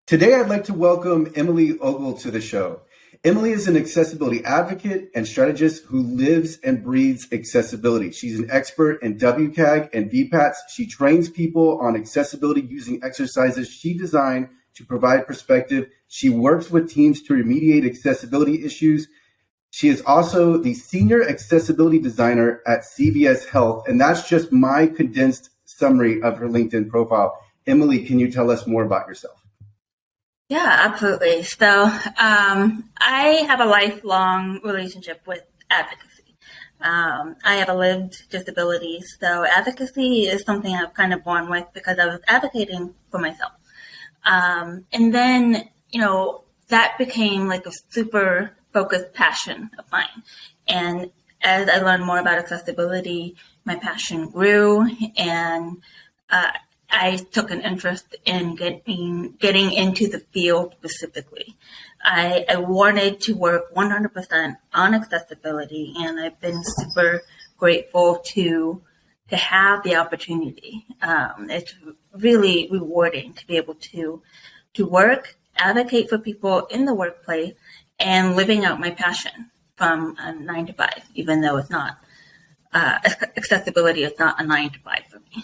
Today, I'd like to welcome Emily Ogle to the show. Emily is an accessibility advocate and strategist who lives and breathes accessibility. She's an expert in WCAG and VPATs. She trains people on accessibility using exercises she designed to provide perspective. She works with teams to remediate accessibility issues. She is also the senior accessibility designer at CVS Health, and that's just my condensed summary of her LinkedIn profile. Emily, can you tell us more about yourself? Yeah, absolutely. So I have a lifelong relationship with advocacy. I have a lived disability, so advocacy is something I've kind of born with because I was advocating for myself. And then, that became like a super focused passion of mine. And as I learned more about accessibility, my passion grew, and I took an interest in getting into the field specifically. I wanted to work 100% on accessibility, and I've been super grateful to have the opportunity. It's really rewarding to be able to work, advocate for people in the workplace, and living out my passion from a 9 to 5, even though it's not accessibility is not a 9 to 5 for me.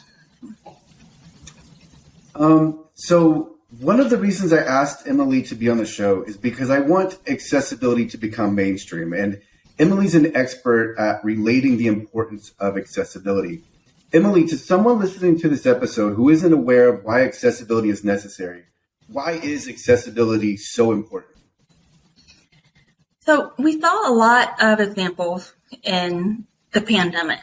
So one of the reasons I asked Emily to be on the show is because I want accessibility to become mainstream. And Emily's an expert at relating the importance of accessibility. Emily, to someone listening to this episode who isn't aware of why accessibility is necessary, why is accessibility so important? So we saw a lot of examples in the pandemic.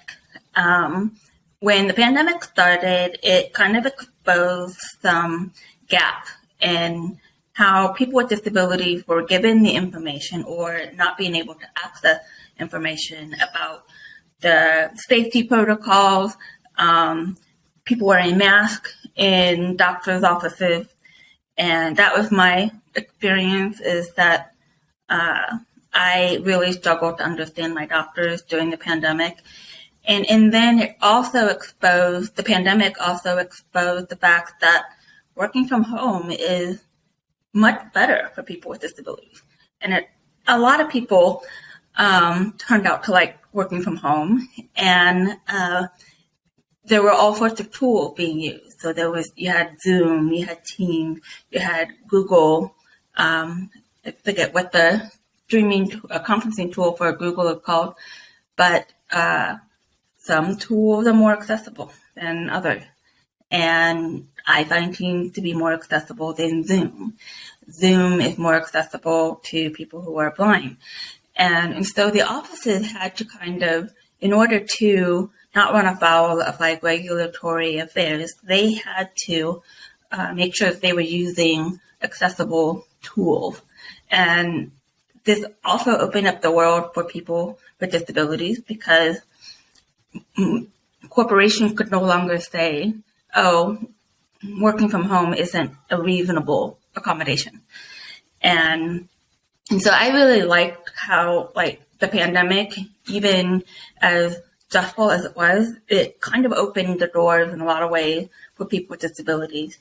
When the pandemic started, it kind of exposed some gap in how people with disabilities were given the information or not being able to access information about the safety protocols, people wearing masks in doctors' offices. And that was my experience, is that I really struggled to understand my doctors during the pandemic. And then the pandemic also exposed the fact that working from home is much better for people with disabilities. And a lot of people turned out to like working from home, and there were all sorts of tools being used. So you had Zoom, you had Teams, you had Google. I forget what the conferencing tool for Google is called, but some tools are more accessible than others. And I find Teams to be more accessible than Zoom. Zoom is more accessible to people who are blind. And so the offices had to kind of, in order to not run afoul of like regulatory affairs, they had to make sure that they were using accessible tools. And this also opened up the world for people with disabilities, because corporations could no longer say, oh, working from home isn't a reasonable accommodation. And so I really liked how, like, the pandemic, even as stressful as it was, it kind of opened the doors in a lot of ways for people with disabilities.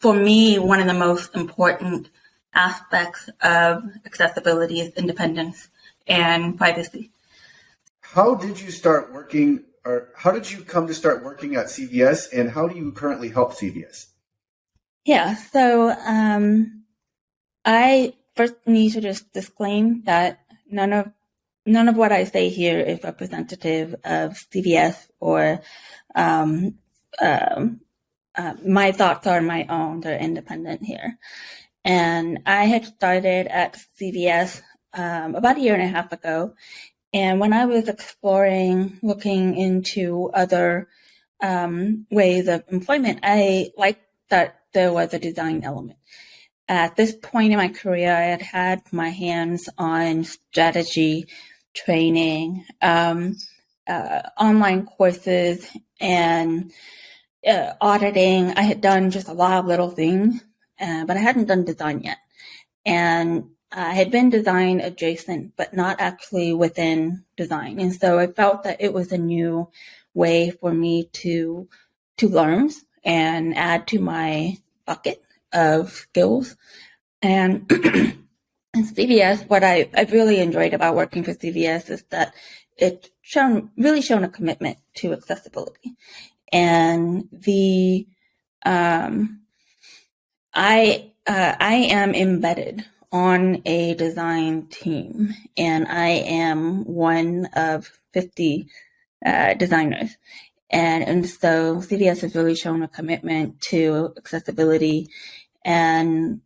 For me, one of the most important aspects of accessibility is independence and privacy. How did you start working, or how did you come to start working at CVS, and how do you currently help CVS? Yeah, so I first need to just disclaim that none of what I say here is representative of CVS, or my thoughts are my own. They're independent here. And I had started at CVS about a year and a half ago. And when I was looking into other ways of employment, I liked that there was a design element. At this point in my career, I had my hands on strategy, training, online courses, and auditing. I had done just a lot of little things, but I hadn't done design yet. And I had been design adjacent, but not actually within design. And so I felt that it was a new way for me to learn and add to my bucket of skills. And in CVS, what I've really enjoyed about working for CVS is that it's really shown a commitment to accessibility. And I am embedded on a design team, and I am one of 50 designers. And so CVS has really shown a commitment to accessibility. And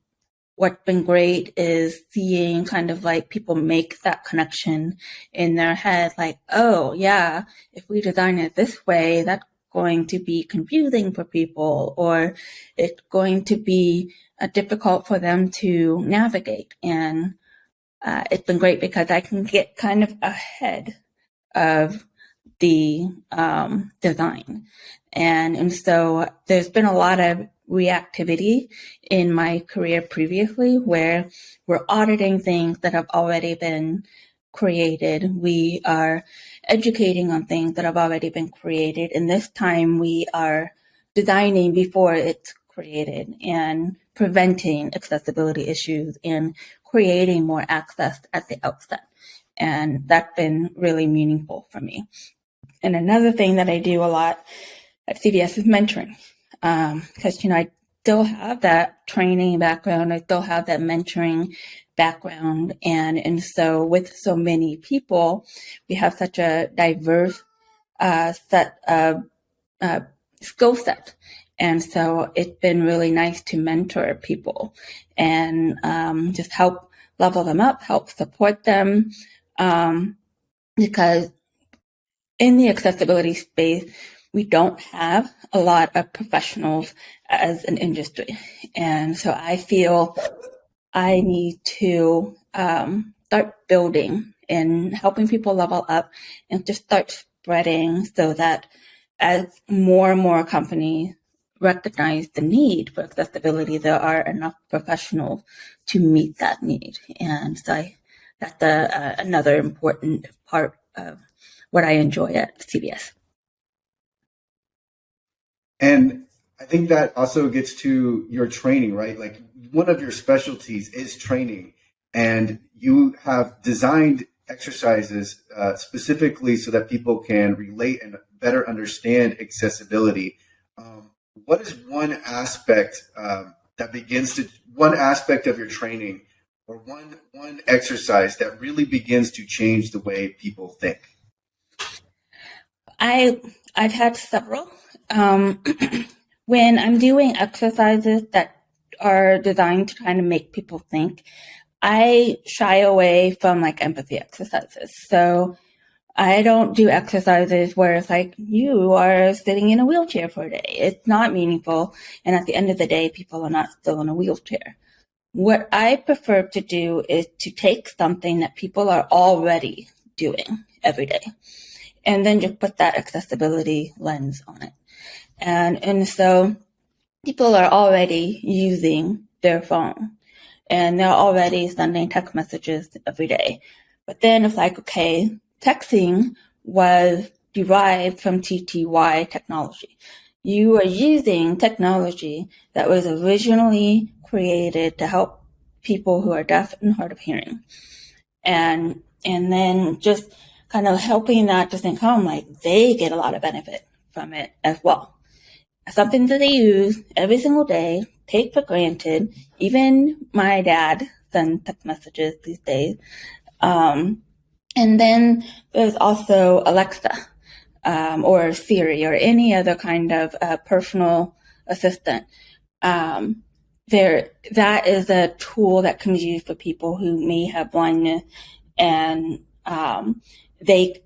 what's been great is seeing kind of like people make that connection in their head, like, oh yeah, if we design it this way, that's going to be confusing for people, or it's going to be difficult for them to navigate. And it's been great because I can get kind of ahead of the design. And so there's been a lot of reactivity in my career previously where we're auditing things that have already been created. We are educating on things that have already been created. And this time we are designing before it's created and preventing accessibility issues and creating more access at the outset. And that's been really meaningful for me. And another thing that I do a lot at CVS is mentoring. Because, I still have that training background. I still have that mentoring background. And so with so many people, we have such a diverse set of skill set. And so it's been really nice to mentor people and just help level them up, help support them. Because in the accessibility space, we don't have a lot of professionals as an industry. And so I feel I need to start building and helping people level up and just start spreading so that as more and more companies recognize the need for accessibility, there are enough professionals to meet that need. And so that's another important part of what I enjoy at CVS. And I think that also gets to your training, right? Like one of your specialties is training, and you have designed exercises specifically so that people can relate and better understand accessibility. What is one aspect one aspect of your training, or one exercise that really begins to change the way people think? I've had several. When I'm doing exercises that are designed to kind of make people think, I shy away from like empathy exercises. So I don't do exercises where it's like, you are sitting in a wheelchair for a day. It's not meaningful. And at the end of the day, people are not still in a wheelchair. What I prefer to do is to take something that people are already doing every day and then just put that accessibility lens on it. And so people are already using their phone and they're already sending text messages every day. But then it's like, okay, texting was derived from TTY technology. You are using technology that was originally created to help people who are deaf and hard of hearing. And then just kind of helping that to think home, like they get a lot of benefit from it as well. Something that they use every single day, take for granted. Even my dad sends text messages these days. And then there's also Alexa or Siri or any other kind of personal assistant. That is a tool that can be used for people who may have blindness, and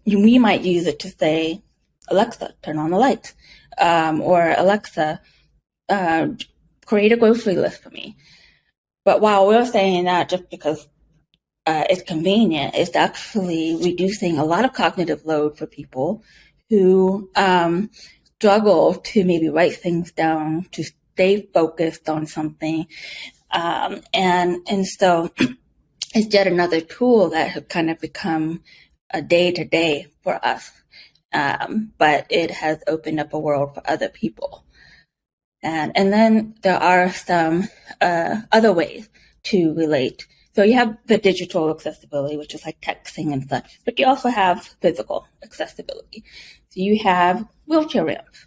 we might use it to say, Alexa, turn on the lights. Or Alexa, create a grocery list for me. But while we're saying that just because it's convenient, it's actually reducing a lot of cognitive load for people who struggle to maybe write things down, to stay focused on something. And so it's yet another tool that has kind of become a day-to-day for us. But it has opened up a world for other people. And then there are some other ways to relate. So you have the digital accessibility, which is like texting and such, but you also have physical accessibility. So you have wheelchair ramps.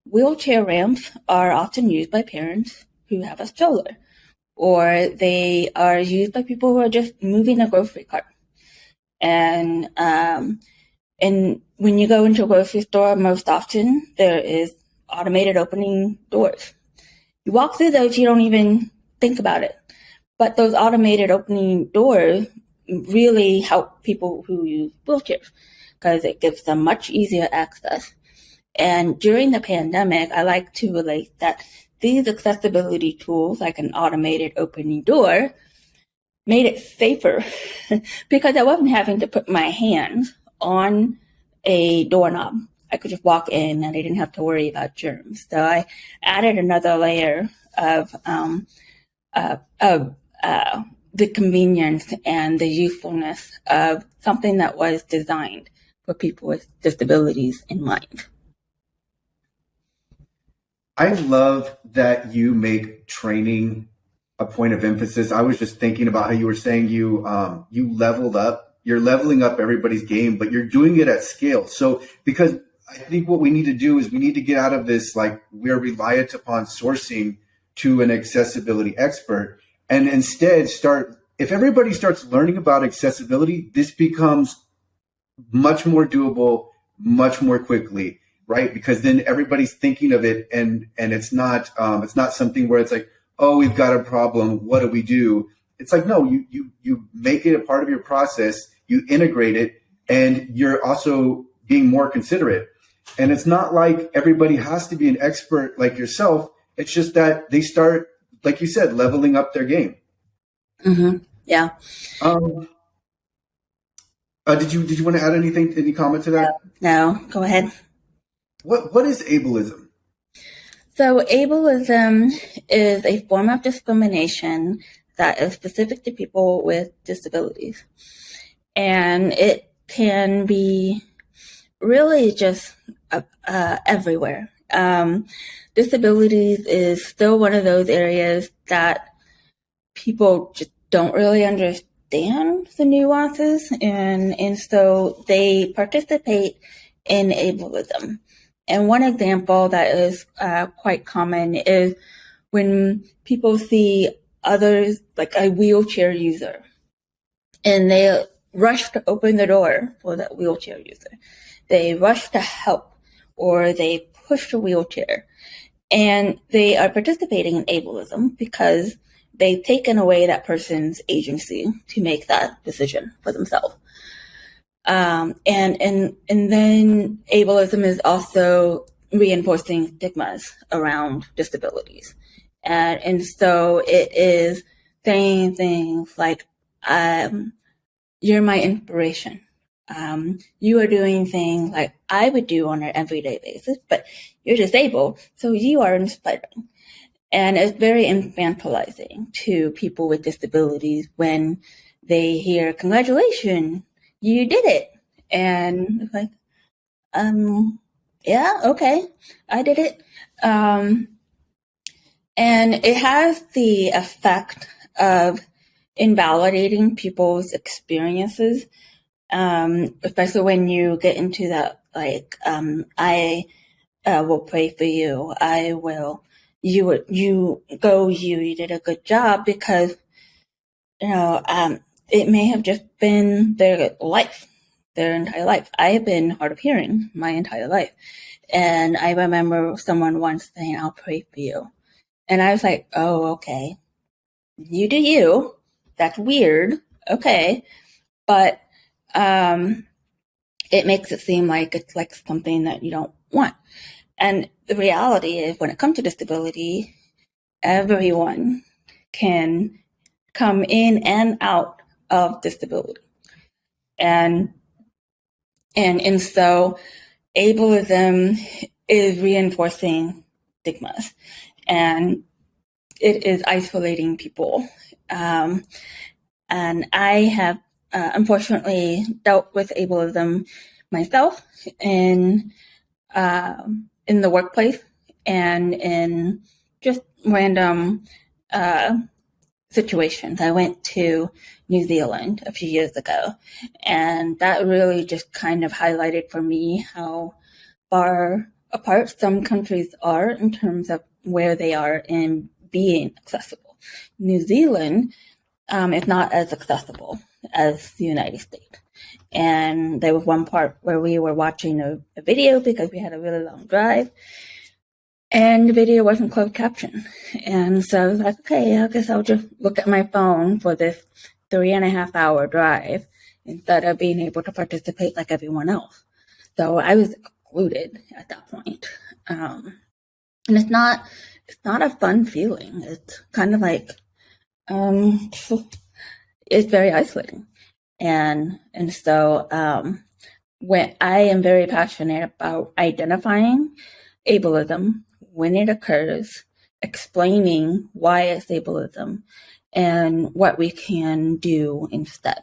Wheelchair ramps are often used by parents who have a stroller, or they are used by people who are just moving a grocery cart. And when you go into a grocery store, most often there is automated opening doors. You walk through those, you don't even think about it. But those automated opening doors really help people who use wheelchairs because it gives them much easier access. And during the pandemic, I like to relate that these accessibility tools, like an automated opening door, made it safer because I wasn't having to put my hands on a doorknob. I could just walk in and I didn't have to worry about germs. So I added another layer of the convenience and the usefulness of something that was designed for people with disabilities in mind. I love that you make training a point of emphasis. I was just thinking about how you were saying you leveled up. You're leveling up everybody's game, but you're doing it at scale. So because I think what we need to do is we need to get out of this, like we're reliant upon sourcing to an accessibility expert, and instead if everybody starts learning about accessibility, this becomes much more doable, much more quickly, right? Because then everybody's thinking of it, and it's not something where it's like, oh, we've got a problem, what do we do? It's like, no, you make it a part of your process, you integrate it, and you're also being more considerate. And it's not like everybody has to be an expert like yourself. It's just that they start, like you said, leveling up their game. Mm-hmm. Yeah. Did you want to add anything, any comment to that? No, go ahead. What is ableism? So ableism is a form of discrimination that is specific to people with disabilities. And it can be really just everywhere. Disabilities is still one of those areas that people just don't really understand the nuances, and so they participate in ableism. And one example that is quite common is when people see others, like a wheelchair user, and they rush to open the door for that wheelchair user. They rush to help, or they push the wheelchair. And they are participating in ableism because they've taken away that person's agency to make that decision for themselves. And then ableism is also reinforcing stigmas around disabilities. And so it is saying things like, you're my inspiration. You are doing things like I would do on an everyday basis, but you're disabled, so you are inspiring. And it's very infantilizing to people with disabilities when they hear, congratulations, you did it. And it's like, yeah, okay, I did it. And it has the effect of invalidating people's experiences, especially when you get into that, like, I will pray for you. I will, you did a good job, because, it may have just been their life, their entire life. I have been hard of hearing my entire life. And I remember someone once saying, I'll pray for you. And I was like, oh, okay. You do you. That's weird. Okay. But it makes it seem like it's like something that you don't want. And the reality is, when it comes to disability, everyone can come in and out of disability. And so ableism is reinforcing stigmas, and it is isolating people. And I have unfortunately dealt with ableism myself in the workplace, and in just random situations. I went to New Zealand a few years ago, and that really just kind of highlighted for me how far apart some countries are in terms of where they are in being accessible. New Zealand is not as accessible as the United States. And there was one part where we were watching a video because we had a really long drive, and the video wasn't closed caption. And so I was like, okay, I guess I'll just look at my phone for this 3.5-hour drive instead of being able to participate like everyone else. So I was excluded at that point. And it's not a fun feeling. It's kind of like, it's very isolating. And so when I am very passionate about identifying ableism when it occurs, explaining why it's ableism, and what we can do instead.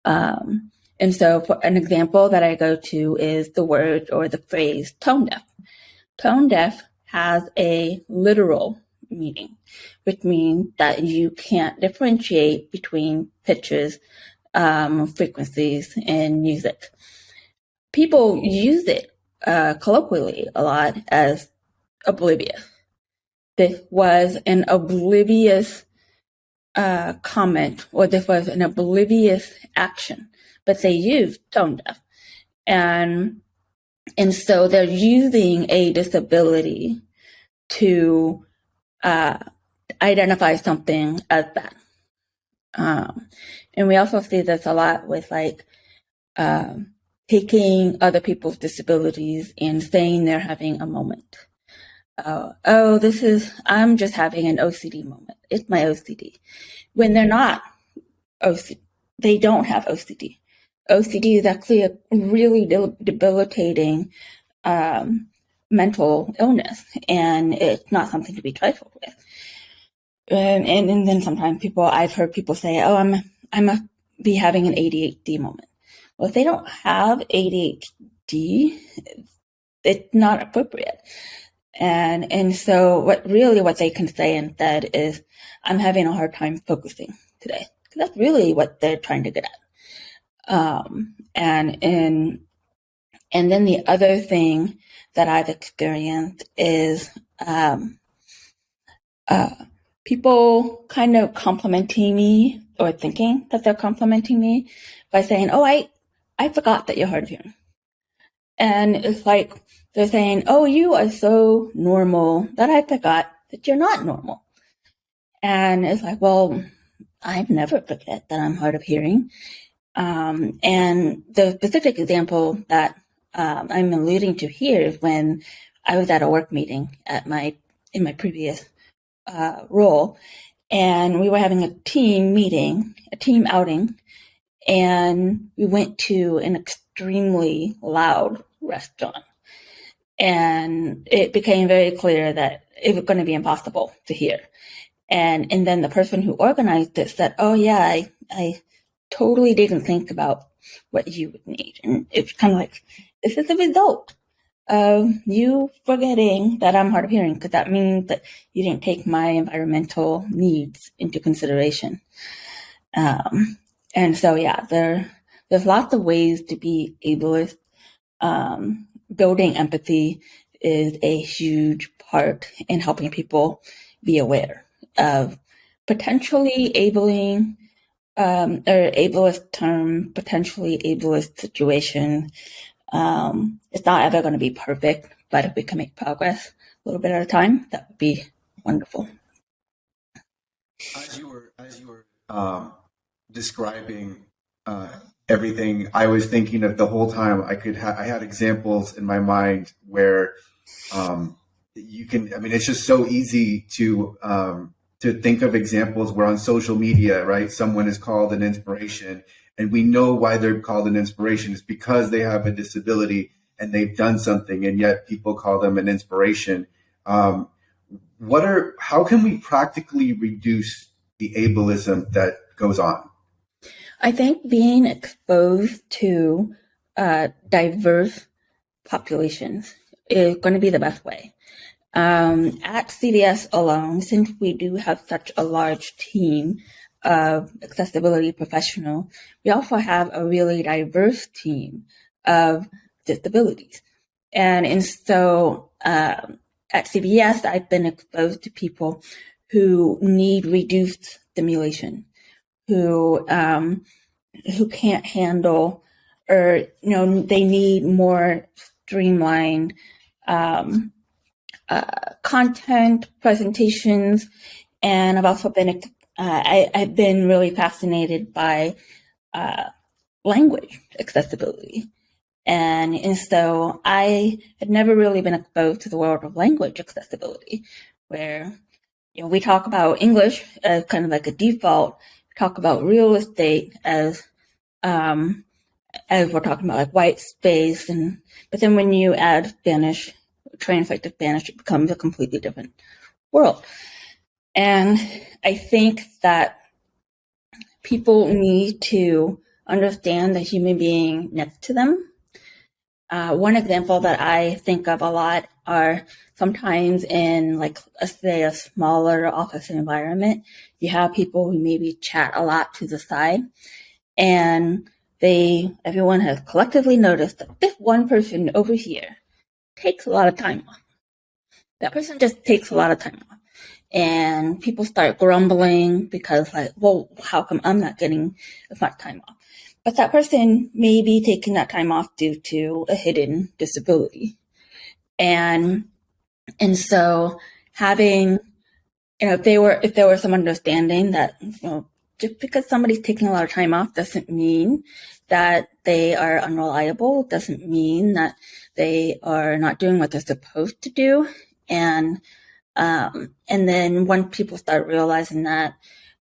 And so for an example that I go to is the word or the phrase tone deaf. Tone deaf has a literal meaning, which means that you can't differentiate between pitches, frequencies, and music. People use it colloquially a lot as oblivious. This was an oblivious comment, or this was an oblivious action, but they used tone deaf. And so they're using a disability to identify something as bad. And we also see this a lot with like taking other people's disabilities and saying they're having a moment. I'm just having an OCD moment. It's my OCD. When they're not OCD, they don't have OCD. OCD is actually a really debilitating mental illness, and it's not something to be trifled with. And then sometimes I've heard people say, oh, I must be having an ADHD moment. Well, if they don't have ADHD, it's not appropriate. And so what they can say instead is, I'm having a hard time focusing today. Because that's really what they're trying to get at. And then the other thing that I've experienced is people kind of complimenting me, or thinking that they're complimenting me by saying, oh, I forgot that you're hard of hearing. And it's like they're saying, oh, you are so normal that I forgot that you're not normal. And it's like, well, I've never forget that I'm hard of hearing. And the specific example that I'm alluding to here is when I was at a work meeting in my previous role, and we were having a team meeting, a team outing, and we went to an extremely loud restaurant. And it became very clear that it was going to be impossible to hear. And then the person who organized it said, oh yeah, I totally didn't think about what you would need. And it's kind of like, this is the result of you forgetting that I'm hard of hearing, because that means that you didn't take my environmental needs into consideration. And so, yeah, there's lots of ways to be ableist. Building empathy is a huge part in helping people be aware of potentially ableist term, potentially ableist situation. It's not ever going to be perfect, but if we can make progress a little bit at a time, that would be wonderful. As you were describing everything, I was thinking of the whole time I had examples in my mind where it's just so easy to think of examples where on social media, right, someone is called an inspiration, and we know why they're called an inspiration is because they have a disability and they've done something, and yet people call them an inspiration. How can we practically reduce the ableism that goes on? I think being exposed to diverse populations is going to be the best way. At CVS alone, since we do have such a large team of accessibility professionals, we also have a really diverse team of disabilities. And so at CVS, I've been exposed to people who need reduced stimulation, who can't handle, or they need more streamlined content presentations. And I've also been I've been really fascinated by language accessibility. And so I had never really been exposed to the world of language accessibility, where we talk about English as kind of like a default, talk about real estate as we're talking about like white space, but then when you add Spanish, translate to Spanish, it becomes a completely different world. And I think that people need to understand the human being next to them. One example that I think of a lot are sometimes in, like, let's say a smaller office environment, you have people who maybe chat a lot to the side, and everyone has collectively noticed that this one person over here takes a lot of time off. That person just takes a lot of time off. And people start grumbling because, like, well, how come I'm not getting as much time off? But that person may be taking that time off due to a hidden disability. And so having, if there were some understanding that, just because somebody's taking a lot of time off doesn't mean that they are unreliable, doesn't mean that they are not doing what they're supposed to do. And then when people start realizing that,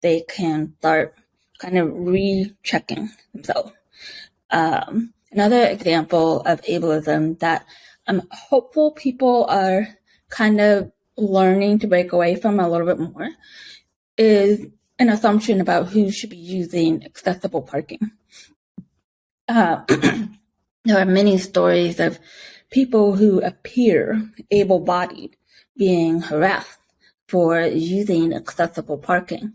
they can start kind of rechecking themselves. Another example of ableism that I'm hopeful people are kind of learning to break away from a little bit more is an assumption about who should be using accessible parking. There are many stories of people who appear able-bodied being harassed for using accessible parking.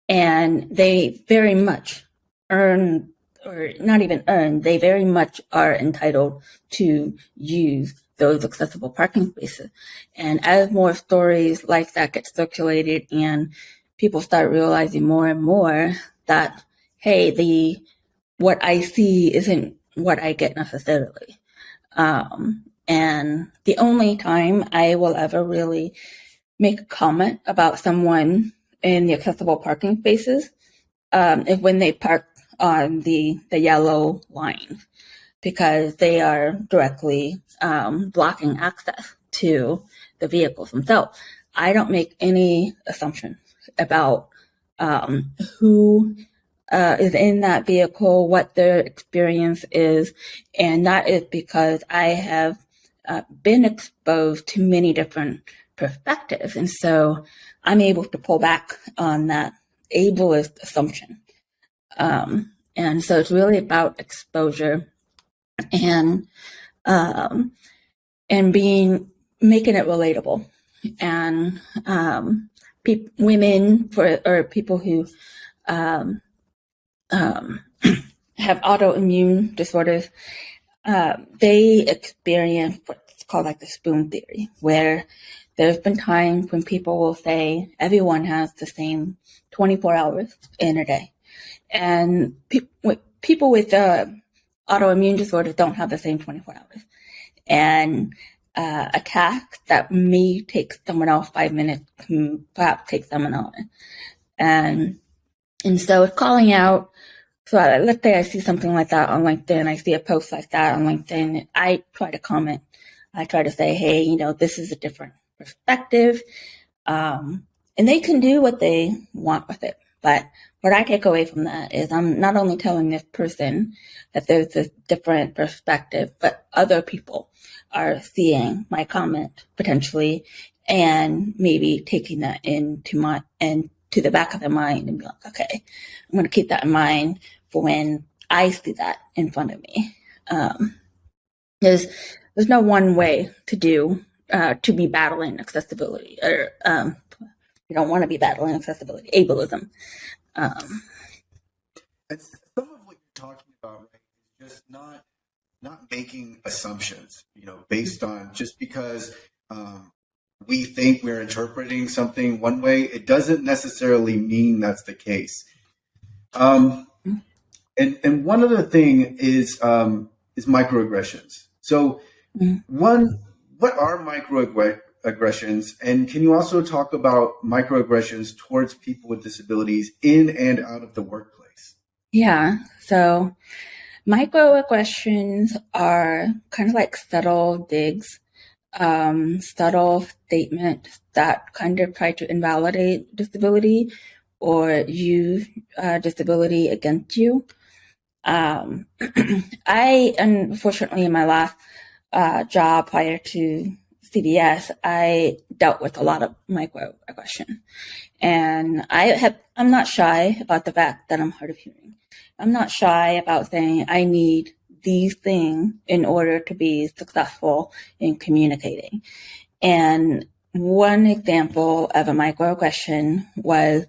And they very much earn, or not even earn, they very much are entitled to use those accessible parking spaces. And as more stories like that get circulated and people start realizing more and more that, hey, what I see isn't what I get necessarily. And the only time I will ever really make a comment about someone in the accessible parking spaces is when they park on the yellow line, because they are directly blocking access to the vehicles themselves. I don't make any assumptions about who is in that vehicle, what their experience is, and that is because I have been exposed to many different perspectives, and so I'm able to pull back on that ableist assumption. And so it's really about exposure and making it relatable. And women or people who have autoimmune disorders, they experience what's called like the spoon theory, where there's been times when people will say everyone has the same 24 hours in a day. And people with autoimmune disorders don't have the same 24 hours. And a task that may take someone else 5 minutes can perhaps take someone else. And so it's calling out. So let's say I see something like that on LinkedIn, I see a post like that on LinkedIn, I try to comment. I try to say, hey, this is a different perspective. And they can do what they want with it. But what I take away from that is I'm not only telling this person that there's this different perspective, but other people are seeing my comment potentially and maybe taking that into the back of their mind and be like, okay, I'm going to keep that in mind for when I see that in front of me. There's no one way to do to be battling accessibility, or you don't want to be battling accessibility, ableism. And some of what you're talking about, right, is just not making assumptions, based on just because we think we're interpreting something one way, it doesn't necessarily mean that's the case. And one other thing is microaggressions. So what are microaggressions, and can you also talk about microaggressions towards people with disabilities in and out of the workplace? Yeah, so microaggressions are kind of like subtle digs, subtle statements that kind of try to invalidate disability or use disability against you. I, unfortunately, in my last job prior to CVS, I dealt with a lot of microaggression. And I'm not shy about the fact that I'm hard of hearing. I'm not shy about saying I need these things in order to be successful in communicating. And one example of a microaggression was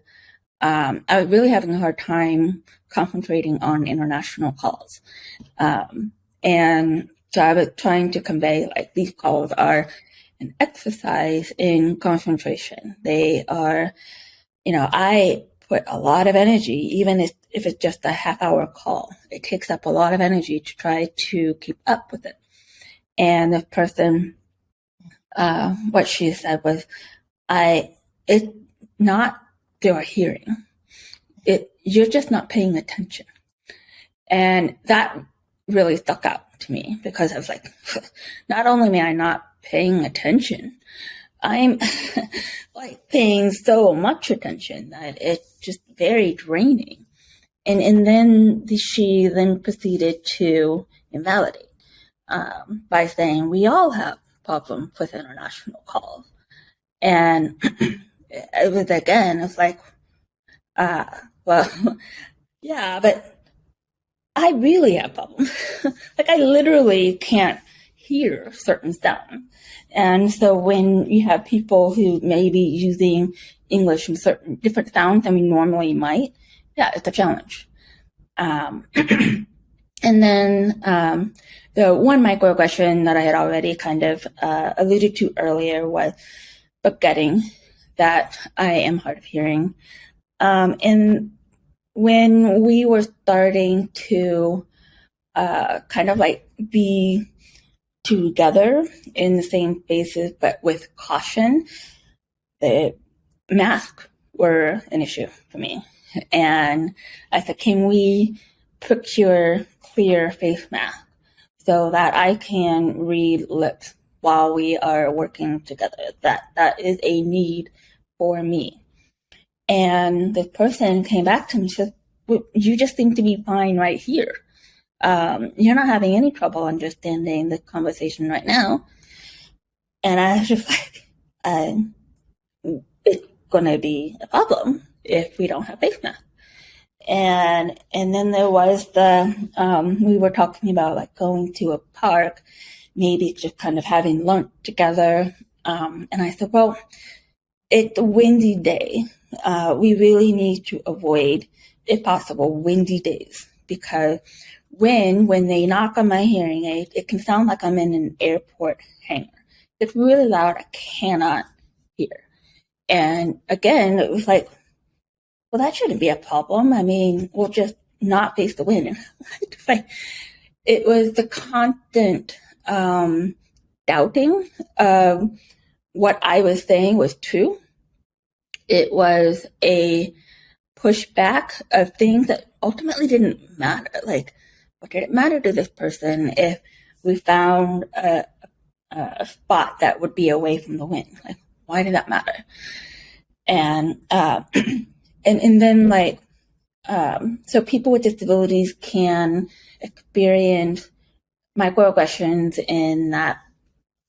I was really having a hard time concentrating on international calls. And so I was trying to convey, like, these calls are an exercise in concentration. They are, I put a lot of energy, even if it's just a half-hour call. It takes up a lot of energy to try to keep up with it. And the person, what she said was, it's not your hearing. You're just not paying attention. And that really stuck out to me, because I was like, not only am I not paying attention, I'm like paying so much attention that it's just very draining. And then she then proceeded to invalidate by saying we all have problems with international calls. And it was, again, it's like, well, yeah, but I really have problems. Like, I literally can't hear certain sounds. And so when you have people who may be using English in certain different sounds than we normally might, yeah, it's a challenge. And then the one microaggression that I had already kind of alluded to earlier was forgetting that I am hard of hearing. And when we were starting to kind of like be together in the same spaces, but with caution, the masks were an issue for me. And I said, can we procure clear face masks so that I can read lips while we are working together? That is a need for me. And the person came back to me and said, well, you just seem to be fine right here. You're not having any trouble understanding the conversation right now. And I was just like, it's going to be a problem if we don't have face masks. And then there was we were talking about like going to a park, maybe just kind of having lunch together. And I said, well, it's a windy day. We really need to avoid, if possible, windy days, because when they knock on my hearing aid, it can sound like I'm in an airport hangar. It's really loud. I cannot hear. And again, it was like, well, that shouldn't be a problem. I mean, we'll just not face the wind. It was the constant doubting of what I was saying was true. It was a pushback of things that ultimately didn't matter. Like, what did it matter to this person if we found a spot that would be away from the wind? Like, why did that matter? And and then, like, so people with disabilities can experience microaggressions in that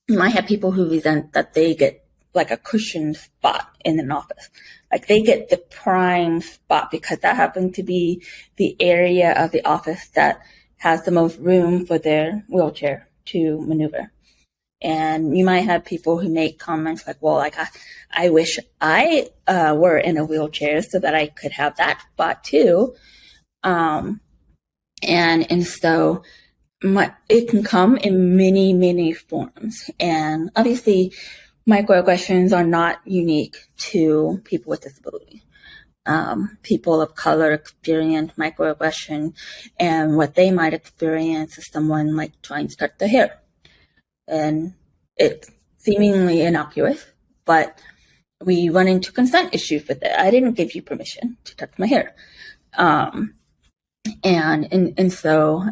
you might have people who resent that they get like a cushioned spot in an office. Like, they get the prime spot because that happens to be the area of the office that has the most room for their wheelchair to maneuver. And you might have people who make comments like, well, like, I wish I were in a wheelchair so that I could have that spot too. And so it can come in many, many forms. And obviously, microaggressions are not unique to people with disability. People of color experience microaggression, and what they might experience is someone like trying to touch their hair. And it's seemingly innocuous, but we run into consent issues with it. I didn't give you permission to touch my hair. So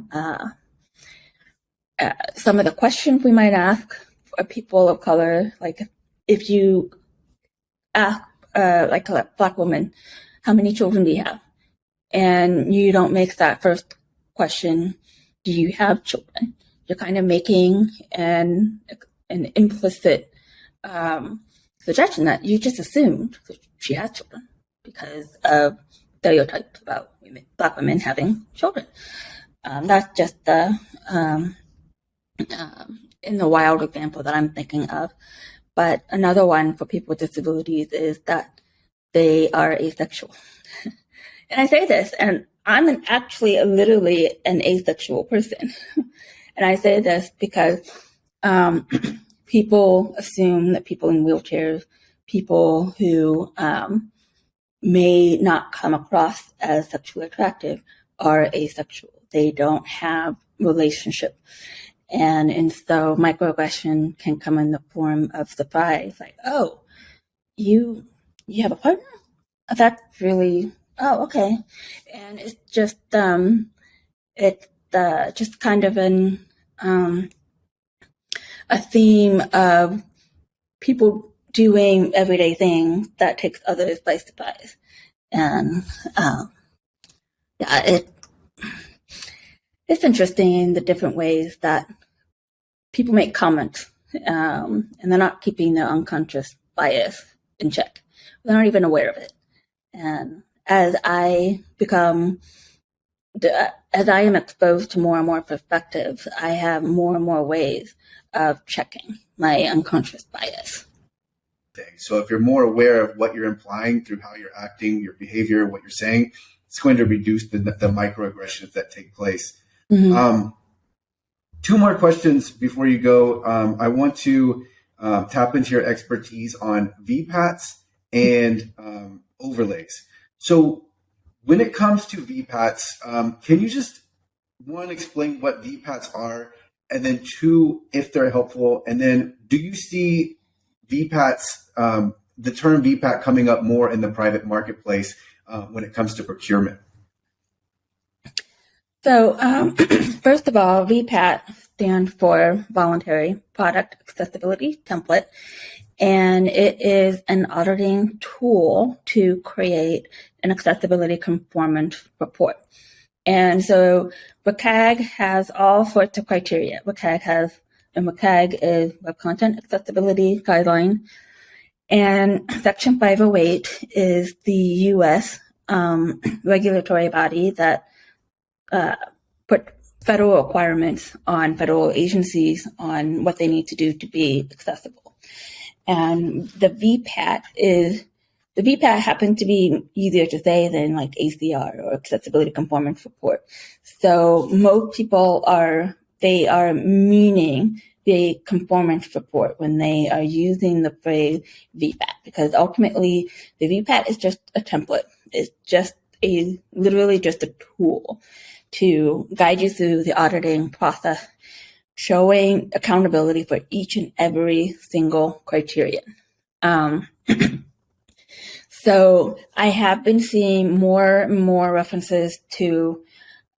some of the questions we might ask are people of color, like if you ask like a Black woman, how many children do you have? And you don't make that first question, do you have children? You're kind of making an implicit suggestion that you just assumed that she has children because of stereotypes about Black women having children. That's just the in the wild example that I'm thinking of. But another one for people with disabilities is that they are asexual. And I say this, and I'm actually literally an asexual person. And I say this because people assume that people in wheelchairs, people who may not come across as sexually attractive, are asexual. They don't have relationship. And so microaggression can come in the form of surprise, like, oh, you have a partner? That's really, oh, okay. And it's just just kind of a theme of people doing everyday things that takes others by surprise. And it's interesting in the different ways that people make comments, and they're not keeping their unconscious bias in check. They're not even aware of it. And as I am exposed to more and more perspectives, I have more and more ways of checking my unconscious bias. So if you're more aware of what you're implying through how you're acting, your behavior, what you're saying, it's going to reduce the microaggressions that take place. Mm-hmm. Two more questions before you go. I want to tap into your expertise on VPATs and overlays. So when it comes to VPATs, can you just, one, explain what VPATs are, and then two, if they're helpful, and then do you see VPATs, the term VPAT coming up more in the private marketplace when it comes to procurement? So first of all, VPAT stands for Voluntary Product Accessibility Template, and it is an auditing tool to create an accessibility conformance report. And so WCAG has all sorts of criteria. WCAG is Web Content Accessibility Guideline, and Section 508 is the U.S. Regulatory body that put federal requirements on federal agencies on what they need to do to be accessible. And the VPAT happens to be easier to say than like ACR or Accessibility Conformance Report. So most people are meaning the conformance report when they are using the phrase VPAT, because ultimately the VPAT is just a template. It's just literally just a tool to guide you through the auditing process, showing accountability for each and every single criterion. So I have been seeing more and more references to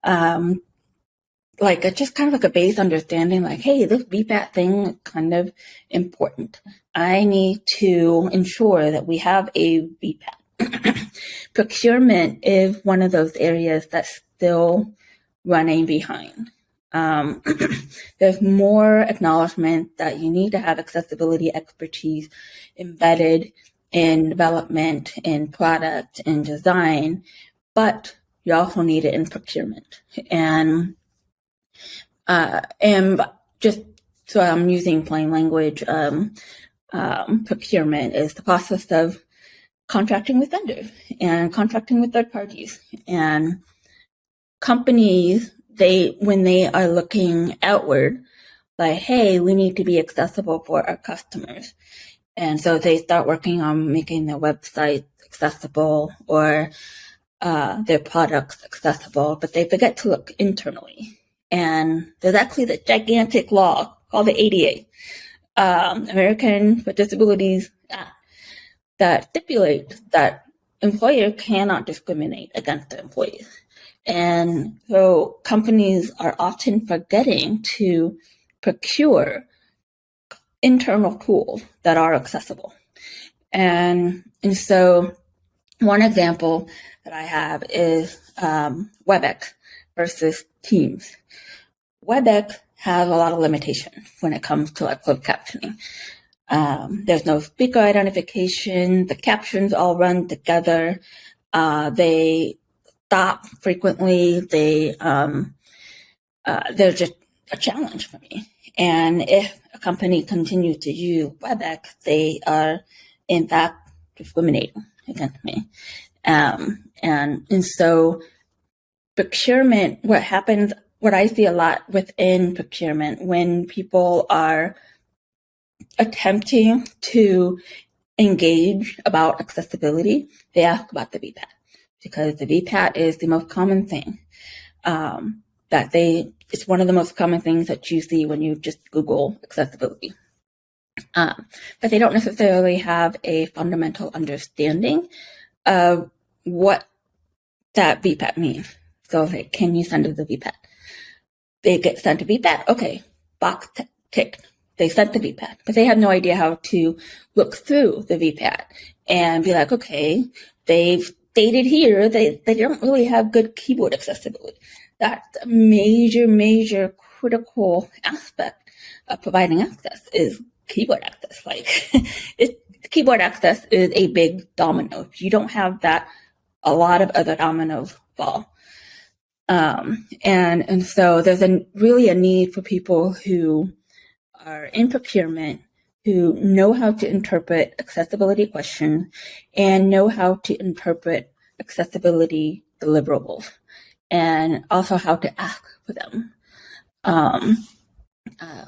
just kind of like a base understanding, like, hey, this VPAT thing is kind of important. I need to ensure that we have a VPAT. Procurement is one of those areas that's still running behind. There's more acknowledgement that you need to have accessibility expertise embedded in development, in product, in design, but you also need it in procurement. And just so I'm using plain language. Procurement is the process of contracting with vendors and contracting with third parties. And companies, when they are looking outward, like, hey, we need to be accessible for our customers. And so they start working on making their website accessible or their products accessible, but they forget to look internally. And there's actually the gigantic law called the ADA, American with Disabilities Act, that stipulates that employers cannot discriminate against their employees. And so companies are often forgetting to procure internal tools that are accessible. And so one example that I have is WebEx versus Teams. WebEx has a lot of limitations when it comes to closed captioning. There's no speaker identification. The captions all run together. They stop frequently. They're just a challenge for me. And if a company continues to use WebEx, they are in fact discriminating against me. And so procurement, what I see a lot within procurement, when people are attempting to engage about accessibility, they ask about the VPAT, because the VPAT is the most common thing it's one of the most common things that you see when you just Google accessibility. But they don't necessarily have a fundamental understanding of what that VPAT means. So like, can you send it the VPAT? They get sent a VPAT. Okay, box ticked. They sent the VPAT, but they have no idea how to look through the VPAT and be like, okay, they've stated here they don't really have good keyboard accessibility. That's a major critical aspect of providing access is keyboard access. Like keyboard access is a big domino. If you don't have that, a lot of other dominoes fall. And so there's really a need for people who are in procurement, who know how to interpret accessibility questions and know how to interpret accessibility deliverables, and also how to ask for them.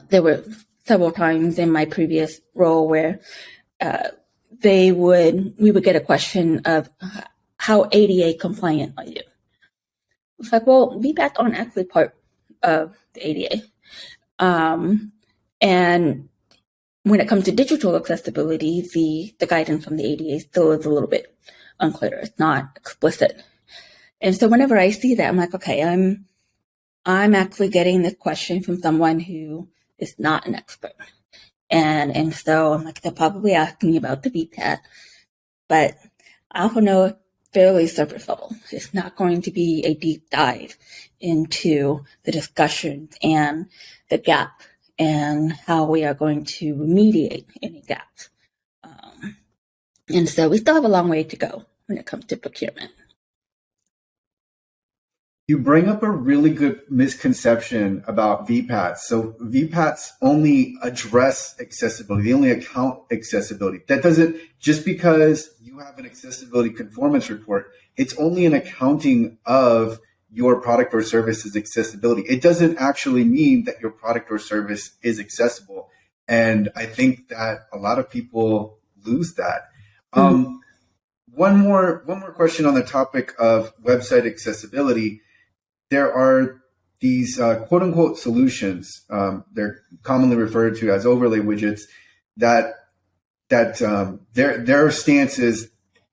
There were several times in my previous role where we would get a question of how ADA compliant are you? It's like, well, VPATs aren't actually part of the ADA. And when it comes to digital accessibility, the guidance from the ADA still is a little bit unclear. It's not explicit. And so whenever I see that, I'm like, okay, I'm actually getting this question from someone who is not an expert. And so I'm like, they're probably asking about the VPAT, but I also know it's fairly surface level. It's not going to be a deep dive into the discussion and the gap and how we are going to remediate any gaps. And so we still have a long way to go when it comes to procurement. You bring up a really good misconception about VPATs. So VPATs only address accessibility. They only account accessibility. That doesn't, just because you have an accessibility conformance report, it's only an accounting of your product or service's accessibility. It doesn't actually mean that your product or service is accessible. And I think that a lot of people lose that. One more question on the topic of website accessibility. There are these quote unquote solutions. They're commonly referred to as overlay widgets that their stance is,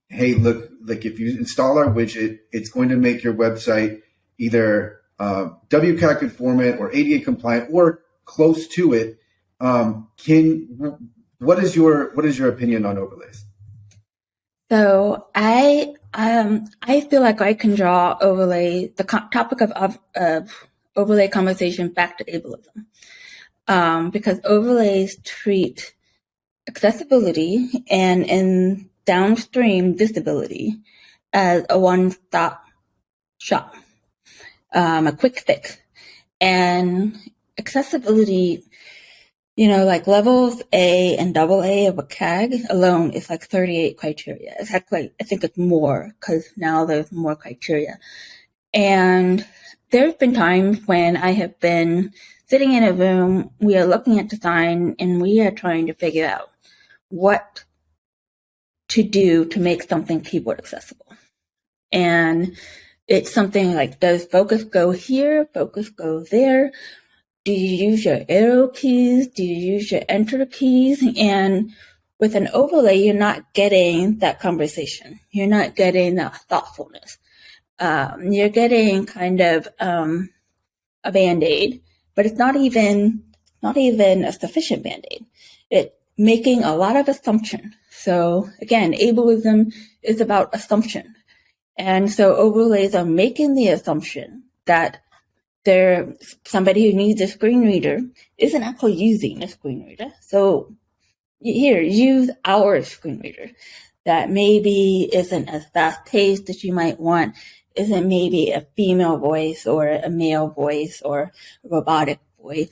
hey, look, like if you install our widget, it's going to make your website either WCAG conformant or ADA compliant or close to it. What is your opinion on overlays? So I feel like I can draw the topic of overlay conversation back to ableism, because overlays treat accessibility and in downstream disability as a one-stop shop, a quick fix. And accessibility Like levels A and double A of a CAG alone is like 38 criteria. It's actually, I think it's more because now there's more criteria. And there's been times when I have been sitting in a room, we are looking at design and we are trying to figure out what to do to make something keyboard accessible. And it's something like, does focus go here? Focus go there? Do you use your arrow keys? Do you use your enter keys? And with an overlay, you're not getting that conversation. You're not getting that thoughtfulness. You're getting kind of a Band-Aid, but it's not even a sufficient Band-Aid. It's making a lot of assumption. So again, ableism is about assumption. And so overlays are making the assumption that somebody who needs a screen reader isn't actually using a screen reader. So here, use our screen reader that maybe isn't as fast paced as you might want, isn't maybe a female voice or a male voice or a robotic voice.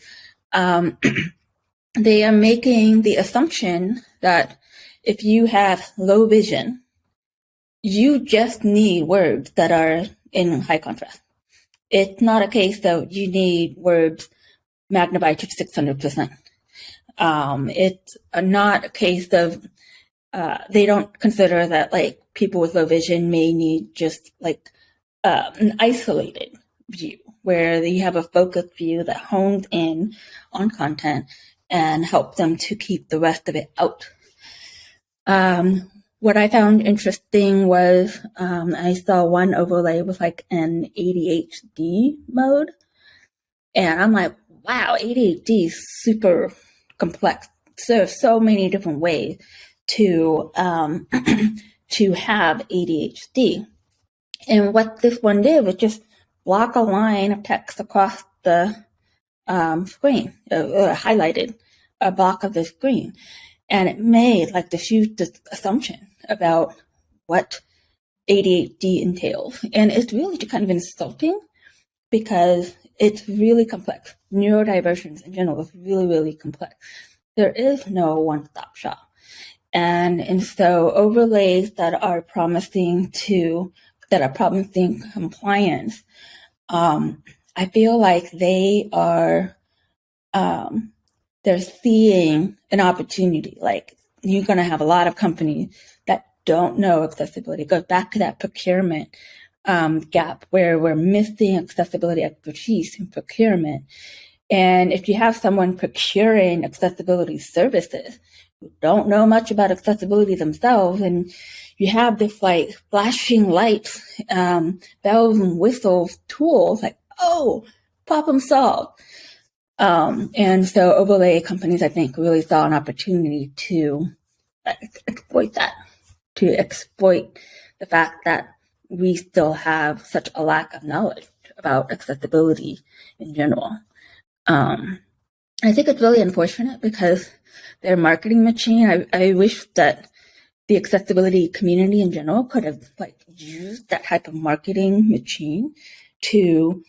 They are making the assumption that if you have low vision, you just need words that are in high contrast. It's not a case that you need words magnified to 600%. It's not a case of they don't consider that like people with low vision may need just like an isolated view where you have a focused view that hones in on content and helps them to keep the rest of it out. What I found interesting was I saw one overlay with like an ADHD mode. And I'm like, wow, ADHD is super complex. So there's so many different ways to to have ADHD. And what this one did was just block a line of text across the screen, highlighted a block of the screen. And it made like this huge assumption about what ADHD entails. And it's really kind of insulting because it's really complex. Neurodivergence in general is really, really complex. There is no one-stop shop. And so overlays that are promising compliance, I feel like they are, they're seeing an opportunity. Like you're going to have a lot of companies that don't know accessibility. It goes back to that procurement gap where we're missing accessibility expertise in procurement. And if you have someone procuring accessibility services who don't know much about accessibility themselves, and you have this like flashing lights, bells and whistles tools, like, oh, problem solved. And so overlay companies, I think, really saw an opportunity to exploit that, to exploit the fact that we still have such a lack of knowledge about accessibility in general. I think it's really unfortunate because their marketing machine, I wish that the accessibility community in general could have like used that type of marketing machine to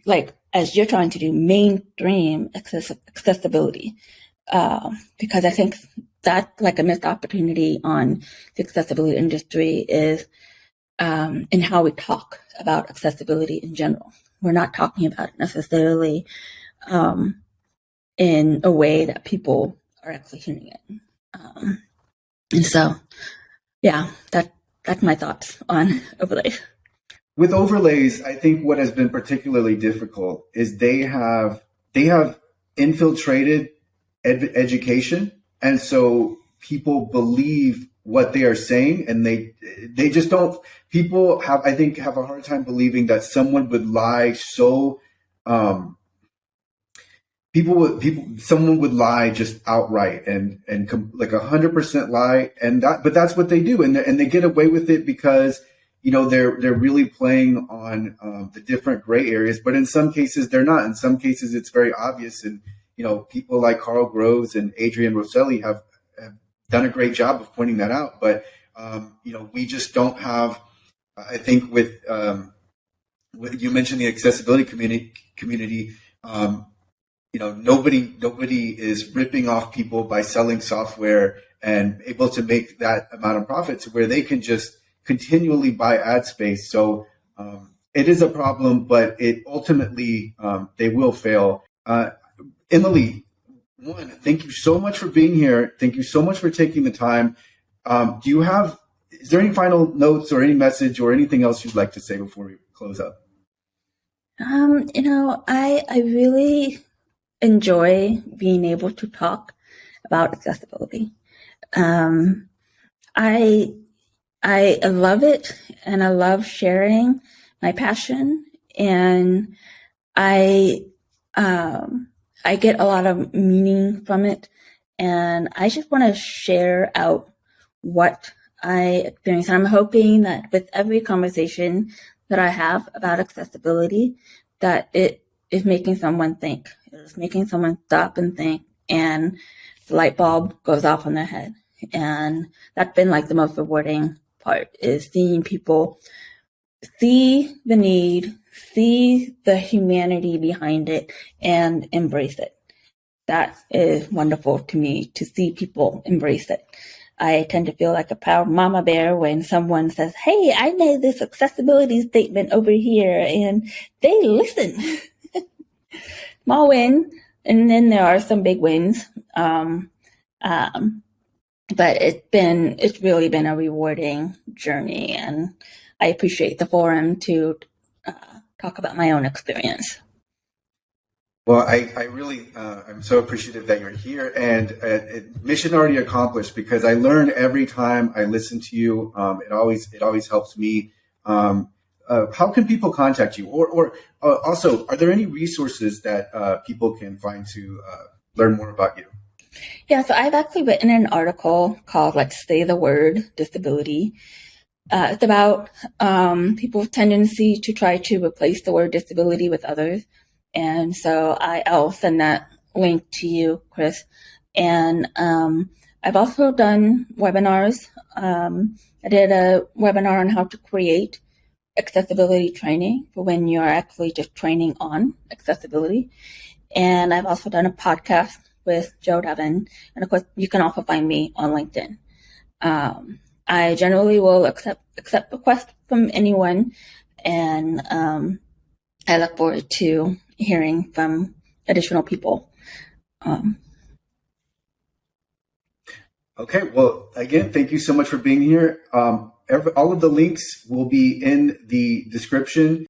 like as you're trying to do mainstream accessibility, because I think that's like a missed opportunity on the accessibility industry is in how we talk about accessibility in general. We're not talking about it necessarily in a way that people are actually hearing it. And so, yeah, that's my thoughts on overlays. With overlays, I think what has been particularly difficult is they have infiltrated education, and so people believe what they are saying, and they just don't. People have a hard time believing that someone would lie so. Someone would lie just outright and like 100% lie, but that's what they do, and they get away with it because they're really playing on the different gray areas. But in some cases they're not. In some cases it's very obvious, and people like Carl Groves and Adrian Rosselli have done a great job of pointing that out. But we just don't have. I think with you mentioned the accessibility community. nobody is ripping off people by selling software and able to make that amount of profit to where they can just continually buy ad space. So it is a problem, but it ultimately they will fail. Emily, one, thank you so much for being here. Thank you so much for taking the time. Is there any final notes or any message or anything else you'd like to say before we close up? I really enjoy being able to talk about accessibility. I love it, and I love sharing my passion, and I get a lot of meaning from it, and I just want to share out what I experience. And I'm hoping that with every conversation that I have about accessibility, that it is making someone think. It's making someone stop and think, and the light bulb goes off on their head. And that's been like the most rewarding part, is seeing people see the need, see the humanity behind it, and embrace it. That is wonderful to me, to see people embrace it. I tend to feel like a proud mama bear when someone says, hey, I made this accessibility statement over here, and they listen. Small win, and then there are some big wins. But it's really been a rewarding journey, and I appreciate the forum to talk about my own experience. Well, I really, I'm so appreciative that you're here, and mission already accomplished, because I learn every time I listen to you. It always helps me. How can people contact you? Or also, are there any resources that people can find to learn more about you? Yeah, so I've actually written an article called Say the Word Disability. It's about people's tendency to try to replace the word disability with others. And so I'll send that link to you, Chris. And I've also done webinars. I did a webinar on how to create accessibility training for when you're actually just training on accessibility. And I've also done a podcast with Joe Devin. And of course, you can also find me on LinkedIn. I generally will accept requests from anyone, and I look forward to hearing from additional people. Okay, well, again, thank you so much for being here. All of the links will be in the description.